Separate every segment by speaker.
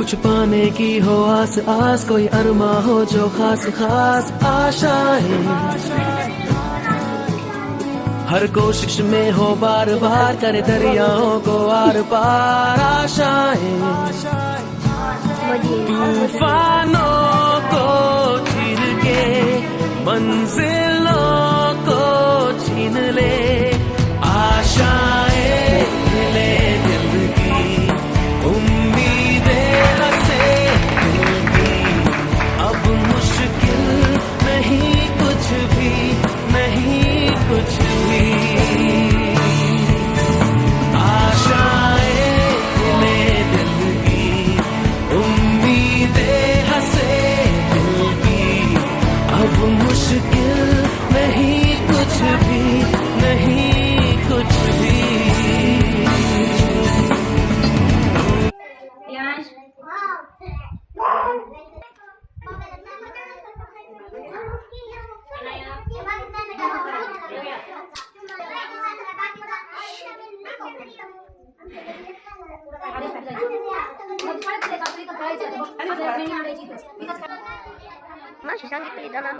Speaker 1: कुछ पाने की हो आस आस, कोई अरमा हो जो खास खास आशाएं, हर कोशिश में हो बार बार करे दरियाओं को आर पार आशाएं, तूफानों को चीर के मंजिलों को छीन ले आशाएं, ले दिल की उम्मीदें हंसे दिल की, अब मुश्किल नहीं कुछ भी, नहीं कुछ भी, आशाएं ले दिल की उम्मीदें हंसे दिल की, अब मुश्किल नहीं कुछ भी, नहीं कुछ भी।
Speaker 2: Masih sakit di dalam.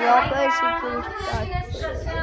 Speaker 3: Berapa sih